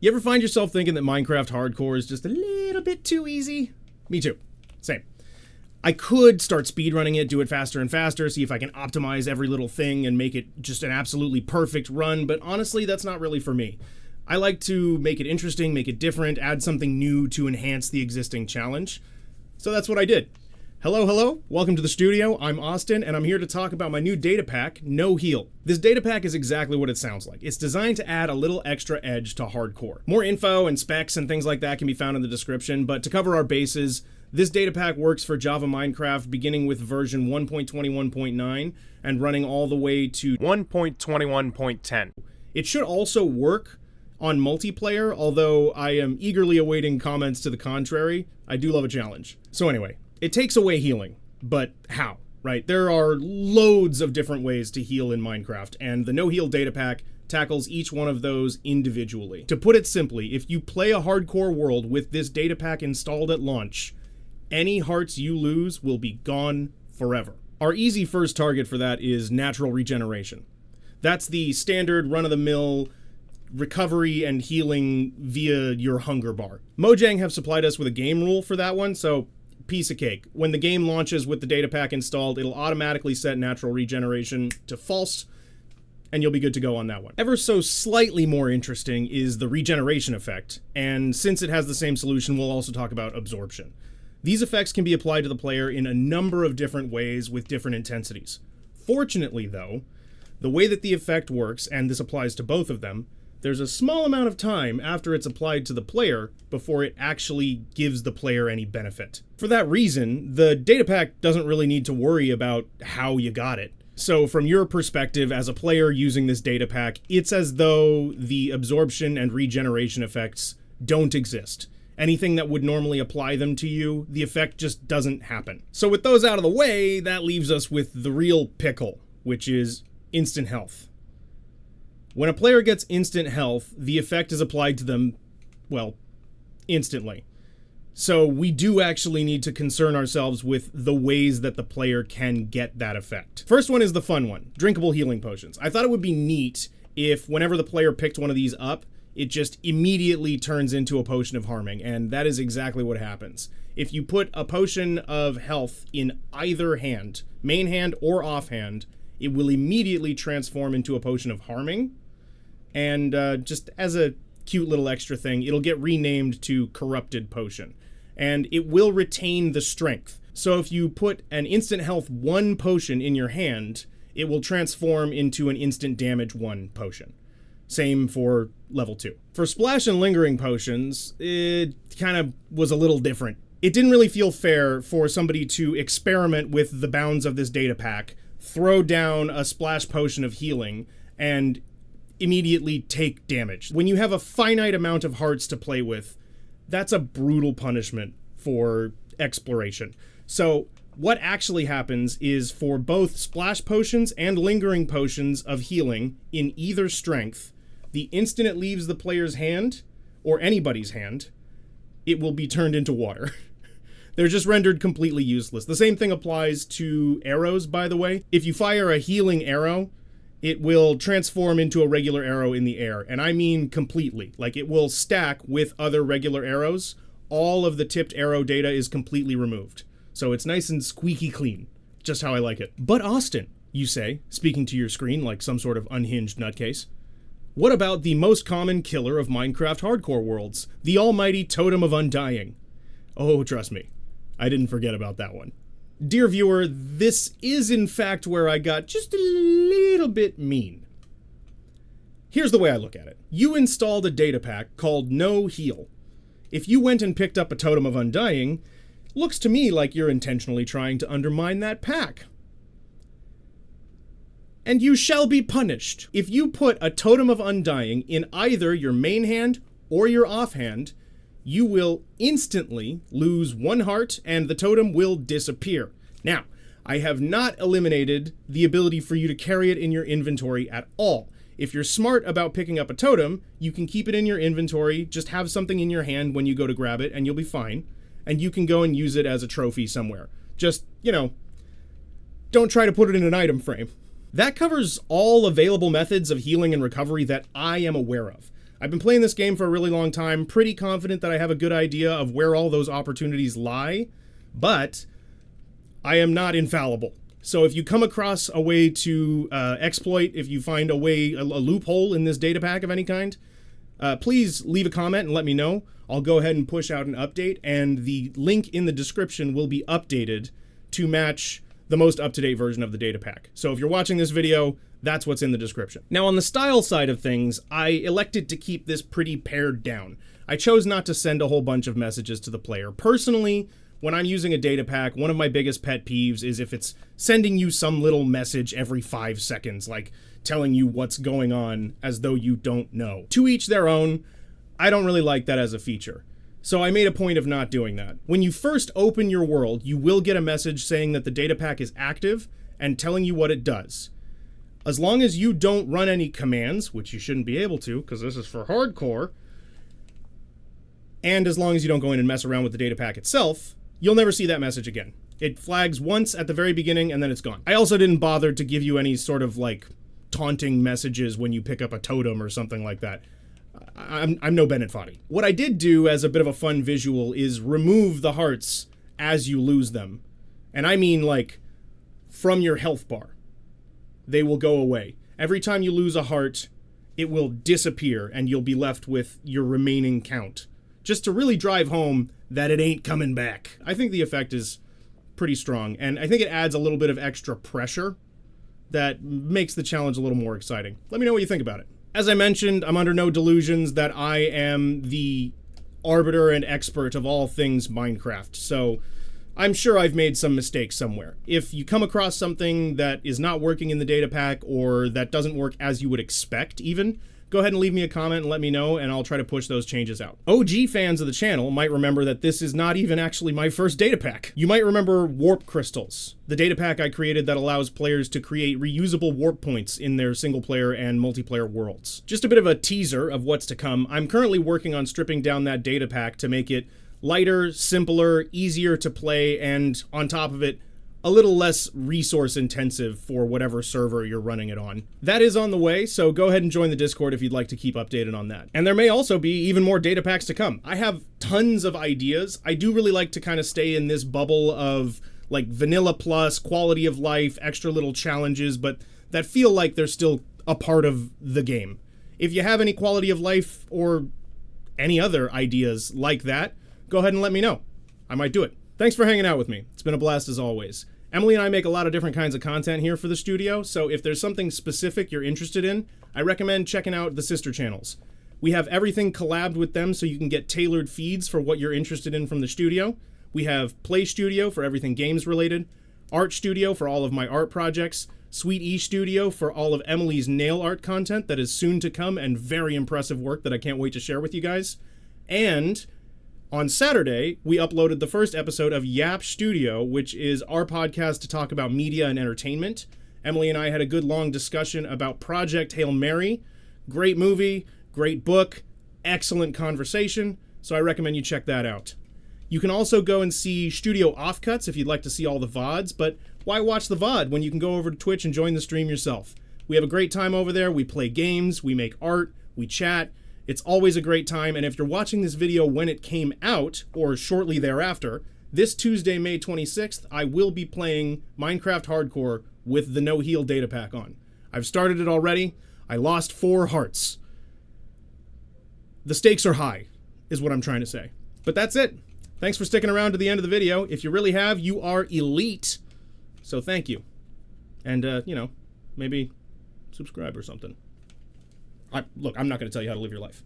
You ever find yourself thinking that Minecraft Hardcore is just a little bit too easy? Me too. Same. I could start speedrunning it, do it faster and faster, see if I can optimize every little thing and make it just an absolutely perfect run, but honestly, that's not really for me. I like to make it interesting, make it different, add something new to enhance the existing challenge. So that's what I did. Hello, welcome to the studio. I'm Austin, and I'm here to talk about my new data pack, No Heal. This data pack is exactly what it sounds like. It's designed to add a little extra edge to hardcore. More info and specs and things like that can be found in the description, but to cover our bases, this data pack works for Java Minecraft beginning with version 1.21.9 and running all the way to 1.21.10. It should also work on multiplayer, although I am eagerly awaiting comments to the contrary. I do love a challenge. So anyway, it takes away healing, but how, right? There are loads of different ways to heal in Minecraft, and the No Heal data pack tackles each one of those individually. To put it simply, if you play a hardcore world with this data pack installed at launch, any hearts you lose will be gone forever. Our easy first target for that is natural regeneration. That's the standard run-of-the-mill recovery and healing via your hunger bar. Mojang have supplied us with a game rule for that one, so piece of cake. When the game launches with the data pack installed, it'll automatically set natural regeneration to false, and you'll be good to go on that one. Ever so slightly more interesting is the regeneration effect, and since it has the same solution, we'll also talk about absorption. These effects can be applied to the player in a number of different ways with different intensities. Fortunately, though, the way that the effect works, and this applies to both of them, there's a small amount of time after it's applied to the player before it actually gives the player any benefit. For that reason, the data pack doesn't really need to worry about how you got it. So from your perspective as a player using this data pack, it's as though the absorption and regeneration effects don't exist. Anything that would normally apply them to you, the effect just doesn't happen. So with those out of the way, that leaves us with the real pickle, which is instant health. When a player gets instant health, the effect is applied to them, well, instantly. So we do actually need to concern ourselves with the ways that the player can get that effect. First one is the fun one, drinkable healing potions. I thought it would be neat if whenever the player picked one of these up, it just immediately turns into a potion of harming, and that is exactly what happens. If you put a potion of health in either hand, main hand or offhand, it will immediately transform into a potion of harming, and just as a cute little extra thing, it'll get renamed to Corrupted Potion, and it will retain the strength. So if you put an instant health 1 potion in your hand, it will transform into an instant damage 1 potion. Same for level 2. For splash and lingering potions, it kind of was a little different. It didn't really feel fair for somebody to experiment with the bounds of this data pack, throw down a splash potion of healing, and immediately take damage. When you have a finite amount of hearts to play with, that's a brutal punishment for exploration. So what actually happens is for both splash potions and lingering potions of healing in either strength, the instant it leaves the player's hand, or anybody's hand, it will be turned into water. They're just rendered completely useless. The same thing applies to arrows, by the way. If you fire a healing arrow, it will transform into a regular arrow in the air. And I mean completely. Like, it will stack with other regular arrows. All of the tipped arrow data is completely removed. So it's nice and squeaky clean. Just how I like it. But Austin, you say, speaking to your screen like some sort of unhinged nutcase, what about the most common killer of Minecraft hardcore worlds? The almighty Totem of Undying. Oh, trust me, I didn't forget about that one. Dear viewer, this is in fact where I got just a little bit mean. Here's the way I look at it. You installed a data pack called No Heal. If you went and picked up a Totem of Undying, looks to me like you're intentionally trying to undermine that pack. And you shall be punished. If you put a Totem of Undying in either your main hand or your offhand, you will instantly lose 1 heart and the totem will disappear. Now, I have not eliminated the ability for you to carry it in your inventory at all. If you're smart about picking up a totem, you can keep it in your inventory, just have something in your hand when you go to grab it and you'll be fine. And you can go and use it as a trophy somewhere. Just, don't try to put it in an item frame. That covers all available methods of healing and recovery that I am aware of. I've been playing this game for a really long time, pretty confident that I have a good idea of where all those opportunities lie, but I am not infallible. So if you come across a way to exploit, if you find a loophole in this data pack of any kind, please leave a comment and let me know. I'll go ahead and push out an update, and the link in the description will be updated to match the most up-to-date version of the data pack. So if you're watching this video, that's what's in the description. Now, on the style side of things, I elected to keep this pretty pared down. I chose not to send a whole bunch of messages to the player. Personally, when I'm using a data pack, one of my biggest pet peeves is if it's sending you some little message every 5 seconds, like telling you what's going on as though you don't know. To each their own. I don't really like that as a feature. So I made a point of not doing that. When you first open your world, you will get a message saying that the data pack is active and telling you what it does. As long as you don't run any commands, which you shouldn't be able to, because this is for hardcore, and as long as you don't go in and mess around with the data pack itself, you'll never see that message again. It flags once at the very beginning, and then it's gone. I also didn't bother to give you any sort of, like, taunting messages when you pick up a totem or something like that. I'm no Bennett Foddy. What I did do as a bit of a fun visual is remove the hearts as you lose them. And I mean, like, from your health bar. They will go away. Every time you lose a heart, it will disappear, and you'll be left with your remaining count. Just to really drive home that it ain't coming back. I think the effect is pretty strong, and I think it adds a little bit of extra pressure that makes the challenge a little more exciting. Let me know what you think about it. As I mentioned, I'm under no delusions that I am the arbiter and expert of all things Minecraft, so I'm sure I've made some mistakes somewhere. If you come across something that is not working in the data pack, or that doesn't work as you would expect even, go ahead and leave me a comment and let me know, and I'll try to push those changes out. OG fans of the channel might remember that this is not even actually my first data pack. You might remember Warp Crystals, the data pack I created that allows players to create reusable warp points in their single-player and multiplayer worlds. Just a bit of a teaser of what's to come. I'm currently working on stripping down that data pack to make it lighter, simpler, easier to play, and on top of it, a little less resource intensive for whatever server you're running it on. That is on the way, so go ahead and join the Discord if you'd like to keep updated on that. And there may also be even more data packs to come. I have tons of ideas. I do really like to kind of stay in this bubble of like vanilla plus, quality of life, extra little challenges, but that feel like they're still a part of the game. If you have any quality of life or any other ideas like that, go ahead and let me know. I might do it. Thanks for hanging out with me. It's been a blast as always. Emily and I make a lot of different kinds of content here for the studio, so if there's something specific you're interested in, I recommend checking out the sister channels. We have everything collabed with them so you can get tailored feeds for what you're interested in from the studio. We have Play Studio for everything games related, Art Studio for all of my art projects, Sweet E Studio for all of Emily's nail art content that is soon to come and very impressive work that I can't wait to share with you guys, and on Saturday, we uploaded the first episode of Yap Studio, which is our podcast to talk about media and entertainment. Emily and I had a good long discussion about Project Hail Mary. Great movie, great book, excellent conversation, so I recommend you check that out. You can also go and see Studio Offcuts if you'd like to see all the VODs, but why watch the VOD when you can go over to Twitch and join the stream yourself? We have a great time over there. We play games, we make art, we chat. It's always a great time, and if you're watching this video when it came out, or shortly thereafter, this Tuesday, May 26th, I will be playing Minecraft Hardcore with the No Heal data pack on. I've started it already. I lost 4 hearts. The stakes are high, is what I'm trying to say. But that's it. Thanks for sticking around to the end of the video. If you really have, you are elite. So thank you. And, you know, maybe subscribe or something. Look, I'm not going to tell you how to live your life.